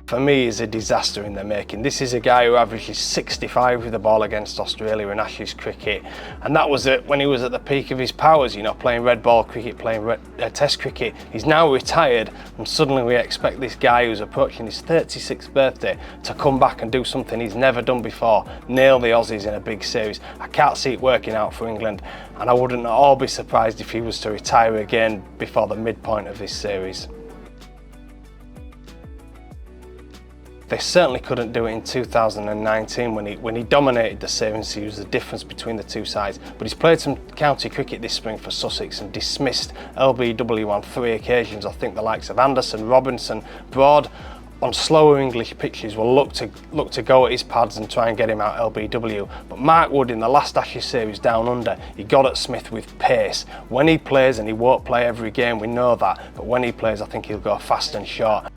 for me, is a disaster in the making. This is a guy who averages 65 with the ball against Australia in Ashes cricket, and that was when he was at the peak of his powers, you know, playing red ball cricket, playing test cricket. He's now retired, and suddenly we expect this guy who's approaching his 36th birthday to come back and do something he's never done before, nail the Aussies in a big series. I can't see it working out for England, and I wouldn't at all be surprised if he was to retire again before the midpoint of this series. They certainly couldn't do it in 2019 when he dominated the series. He was the difference between the two sides. But he's played some county cricket this spring for Sussex and dismissed LBW on 3 occasions. I think the likes of Anderson, Robinson, Broad on slower English pitches will look to go at his pads and try and get him out LBW. But Mark Wood in the last Ashes series down under, he got at Smith with pace. When he plays, and he won't play every game, we know that, but when he plays I think he'll go fast and short.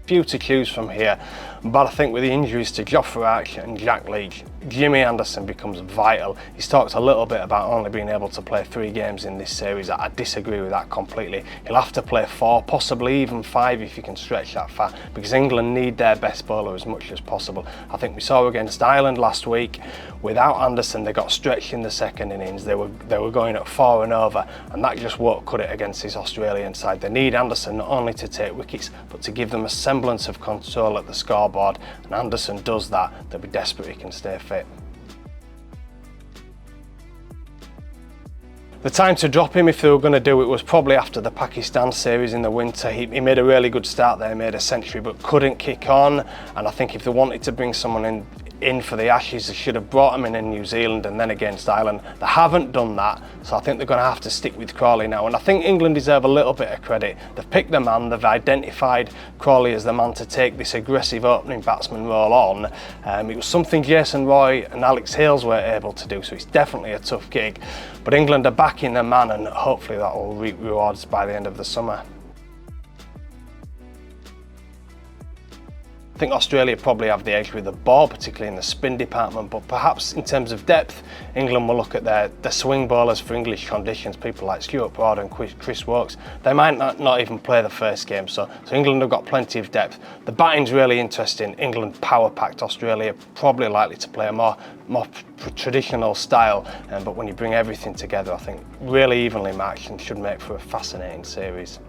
Few to choose from here, but I think with the injuries to Jofra Archer and Jack Leach, Jimmy Anderson becomes vital. He's talked a little bit about only being able to play 3 games in this series. I disagree with that completely. He'll have to play 4, possibly even 5 if you can stretch that far, because England need their best bowler as much as possible. I think we saw against Ireland last week, without Anderson they got stretched in the second innings. They were going at 4 and over, and that just won't cut it against this Australian side. They need Anderson not only to take wickets, but to give them a semblance of control at the scoreboard, and Anderson does that. They'll be desperate he can stay fit. The time to drop him, if they were going to do it, was probably after the Pakistan series in the winter. He made a really good start there, made a century, but couldn't kick on. And I think if they wanted to bring someone in for the Ashes, they should have brought him in New Zealand and then against Ireland. They haven't done that, so I think they're going to have to stick with Crawley now. And I think England deserve a little bit of credit. They've picked the man, they've identified Crawley as the man to take this aggressive opening batsman role on. It was something Jason Roy and Alex Hales were able to do, so it's definitely a tough gig. But England are backing the man, and hopefully that will reap rewards by the end of the summer. I think Australia probably have the edge with the ball, particularly in the spin department, but perhaps in terms of depth, England will look at their swing bowlers for English conditions, people like Stuart Broad and Chris Woakes. They might not even play the first game, so England have got plenty of depth. The batting's really interesting. England power-packed, Australia probably likely to play a more traditional style, but when you bring everything together, I think really evenly matched and should make for a fascinating series.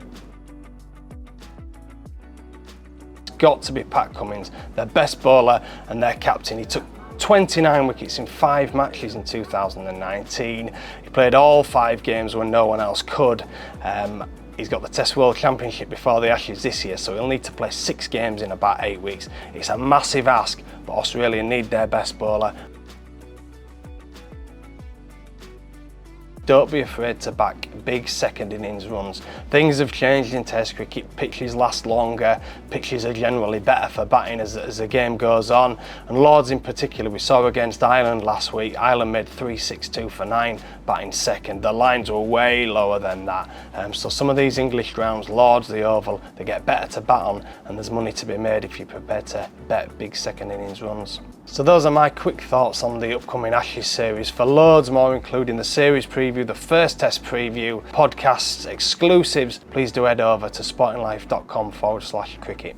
Got to be Pat Cummins, their best bowler and their captain. He took 29 wickets in 5 matches in 2019. He played all 5 games when no one else could. He's got the Test World Championship before the Ashes this year, so he'll need to play 6 games in about 8 weeks. It's a massive ask, but Australia need their best bowler. Don't be afraid to back big second innings runs. Things have changed in Test cricket. Pitches last longer. Pitches are generally better for batting as the game goes on. And Lords in particular, we saw against Ireland last week. Ireland made 362 for 9, batting second. The lines were way lower than that. So some of these English grounds, Lords, the Oval, they get better to bat on, and there's money to be made if you're prepared to bet big second innings runs. So those are my quick thoughts on the upcoming Ashes series. For loads more, including the series preview, the first test preview, podcasts, exclusives, please do head over to sportinglife.com/cricket.